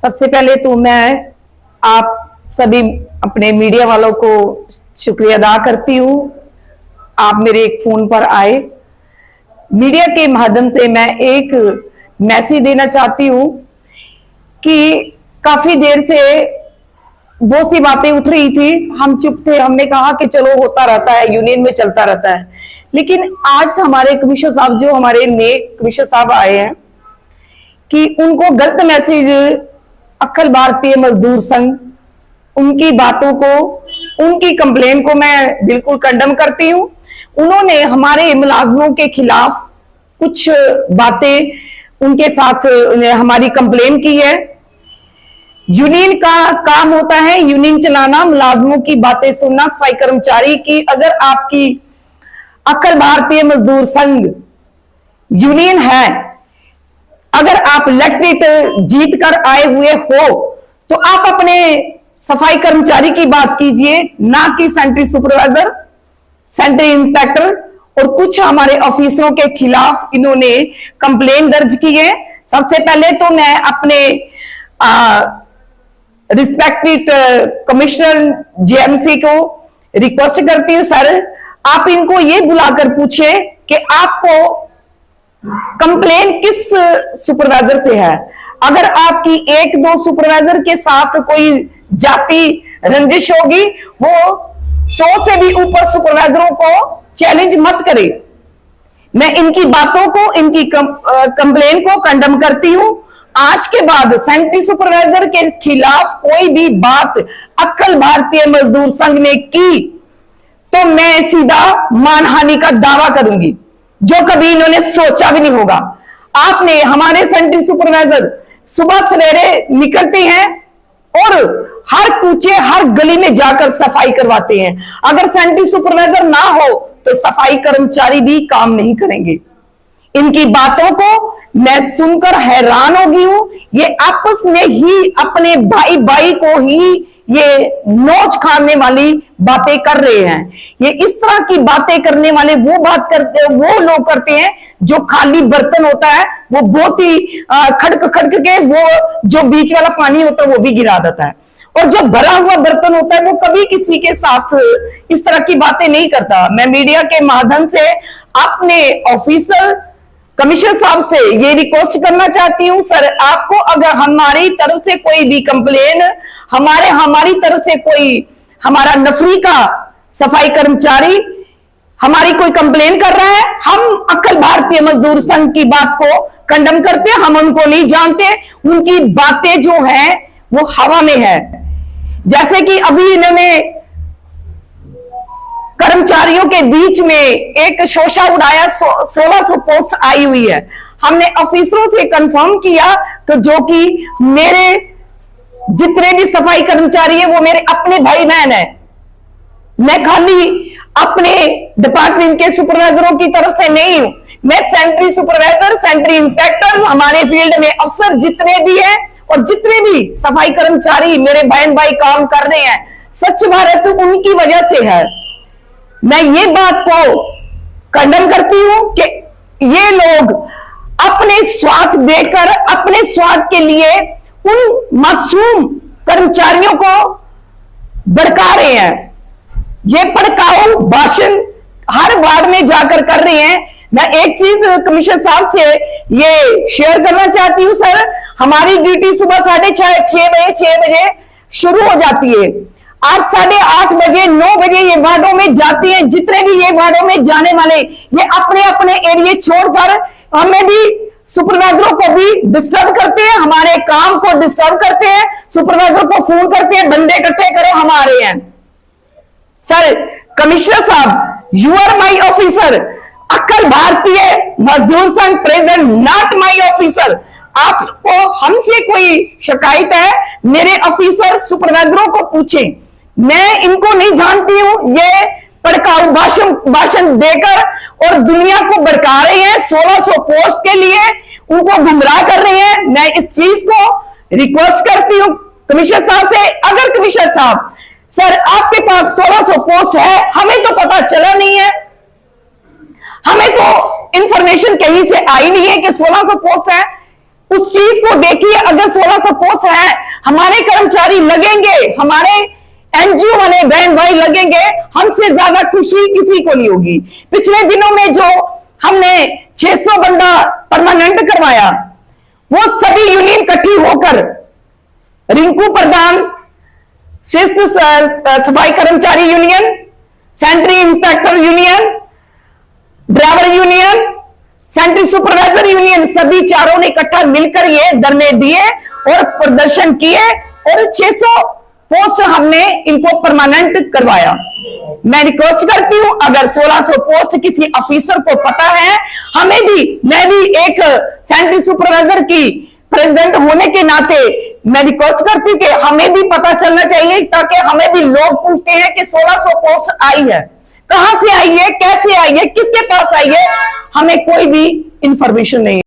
सबसे पहले तो मैं आप सभी अपने मीडिया वालों को शुक्रिया अदा करती हूँ। आप मेरे एक फोन पर आए। मीडिया के माध्यम से मैं एक मैसेज देना चाहती हूँ कि काफी देर से बहुत सी बातें उठ रही थी, हम चुप थे। हमने कहा कि चलो होता रहता है, यूनियन में चलता रहता है। लेकिन आज हमारे कमिश्नर साहब, जो हमारे नए कमिश्नर साहब आए हैं, कि उनको गलत मैसेज अखिल भारतीय मजदूर संघ, उनकी बातों को, उनकी कंप्लेन को मैं बिल्कुल कंडम करती हूं। उन्होंने हमारे मुलाजमों के खिलाफ कुछ बातें उनके साथ हमारी कंप्लेन की है। यूनियन का काम होता है यूनियन चलाना, मुलाजमों की बातें सुनना, सफाई कर्मचारी की। अगर आपकी अखिल भारतीय मजदूर संघ यूनियन है, अगर आप इलेक्टेड जीत कर आए हुए हो, तो आप अपने सफाई कर्मचारी की बात कीजिए, ना कि सेंट्री सुपरवाइजर, सेंट्री इंस्पेक्टर और कुछ हमारे ऑफिसरों के खिलाफ इन्होंने कंप्लेन दर्ज की है। सबसे पहले तो मैं अपने रिस्पेक्टेड कमिश्नर जेएमसी को रिक्वेस्ट करती हूं, सर आप इनको ये बुलाकर पूछे कि आपको कंप्लेन किस सुपरवाइजर से है। अगर आपकी एक दो सुपरवाइजर के साथ कोई जाति रंजिश होगी, वो 100 से भी ऊपर सुपरवाइजरों को चैलेंज मत करे। मैं इनकी बातों को, इनकी कंप्लेन को कंडम करती हूं। आज के बाद सेंट्री सुपरवाइजर के खिलाफ कोई भी बात अखिल भारतीय मजदूर संघ ने की तो मैं सीधा मानहानि का दावा करूंगी, जो कभी इन्होंने सोचा भी नहीं होगा। आपने हमारे सेंट्री सुपरवाइजर सुबह सवेरे निकलते हैं और हर कूचे, हर गली में जाकर सफाई करवाते हैं। अगर सेंट्री सुपरवाइजर ना हो तो सफाई कर्मचारी भी काम नहीं करेंगे। इनकी बातों को मैं सुनकर हैरान हो गई हूं। ये आपस में ही अपने भाई भाई को ही ये नोच खाने वाली बातें कर रहे हैं। ये इस तरह की बातें करने वाले वो लोग करते हैं जो खाली बर्तन होता है वो बहुत ही खड़क खड़क के वो जो बीच वाला पानी होता है वो भी गिरा देता है, और जो भरा हुआ बर्तन होता है वो कभी किसी के साथ इस तरह की बातें नहीं करता। मैं मीडिया के माध्यम से अपने ऑफिसर कमिश्नर साहब से ये रिक्वेस्ट करना चाहती हूं, सर आपको अगर हमारी तरफ से कोई भी कंप्लेन, हमारी तरफ से कोई हमारा नफरी का सफाई कर्मचारी हमारी कोई कंप्लेन कर रहा है, हम अखिल भारतीय मजदूर संघ की बात को कंडम करते हैं। हम उनको नहीं जानते, उनकी बातें जो है वो हवा में है। जैसे कि अभी इन्होंने कर्मचारियों के बीच में एक शोषा उड़ाया, 1600 पोस्ट आई हुई है। हमने ऑफिसरों से कंफर्म किया तो जो कि मेरे जितने भी सफाई कर्मचारी है वो मेरे अपने भाई बहन है। मैं खाली अपने डिपार्टमेंट के सुपरवाइजरों की तरफ से नहीं हूं, मैं सेंट्री सुपरवाइजर, सेंट्री इंस्पेक्टर, हमारे फील्ड में अफसर जितने भी हैं और जितने भी सफाई कर्मचारी मेरे बहन भाई काम कर रहे हैं, स्वच्छ भारत उनकी वजह से है। मैं ये बात को कंडम करती हूं कि ये लोग अपने स्वार्थ देकर, अपने स्वार्थ के लिए उन मासूम कर्मचारियों को भड़का रहे हैं। ये भड़काऊ भाषण हर वार्ड में जाकर कर रहे हैं। मैं एक चीज कमिश्नर साहब से ये शेयर करना चाहती हूं, सर हमारी ड्यूटी सुबह 6:30 बजे शुरू हो जाती है। 8, 8:30 बजे, 9 बजे ये वार्डों में जाती हैं। जितने भी ये वार्डों में जाने वाले ये अपने अपने एरिया छोड़कर हमें भी, सुपरवाइजरों को भी डिस्टर्ब करते हैं, हमारे काम को डिस्टर्ब करते हैं, सुपरवाइजर को फोन करते हैं, बंदे इकट्ठे करो हमारे हैं। सर कमिश्नर साहब, you are my officer, Akhil Bharatiya मजदूर संघ प्रेसिडेंट, नॉट माई ऑफिसर। आपको हमसे कोई शिकायत है, मेरे ऑफिसर सुपरवाइजरों को पूछें। मैं इनको नहीं जानती हूं, ये भड़काऊ भाषण देकर और दुनिया को भड़का रहे हैं। 1600 पोस्ट के लिए उनको गुमराह कर रहे हैं। मैं इस चीज को रिक्वेस्ट करती हूं कमिश्नर साहब से, अगर कमिश्नर साहब, सर आपके पास 1600 पोस्ट है, हमें तो पता चला नहीं है, हमें तो इंफॉर्मेशन कहीं से आई नहीं है कि 1600 पोस्ट है। उस चीज को देखिए। अगर 1600 पोस्ट है, हमारे कर्मचारी लगेंगे, हमारे एनजीओ वाले बहन भाई लगेंगे, हमसे ज्यादा खुशी किसी को नहीं होगी। पिछले दिनों में जो हमने 600 बंदा परमानेंट करवाया, वो सभी यूनियन इकट्ठी होकर रिंकू प्रधान, शिफ्ट सफाई कर्मचारी union, sanitary inspector union, driver union, sanitary supervisor union, सभी चारों ने इकट्ठा मिलकर ये धरने दिए और प्रदर्शन किए और 600 पोस्ट हमने इनको परमानेंट करवाया। मैं रिक्वेस्ट करती हूं, अगर 1600 पोस्ट किसी ऑफिसर को पता है, हमें भी, मैं भी एक सेंट्री सुपरवाइजर की प्रेसिडेंट होने के नाते मैं रिक्वेस्ट करती हूं कि हमें भी पता चलना चाहिए, ताकि हमें भी लोग पूछते हैं कि 1600 पोस्ट आई है, कहां से आई है, कैसे आई है, किसके पास आई है, हमें कोई भी इंफॉर्मेशन नहीं है।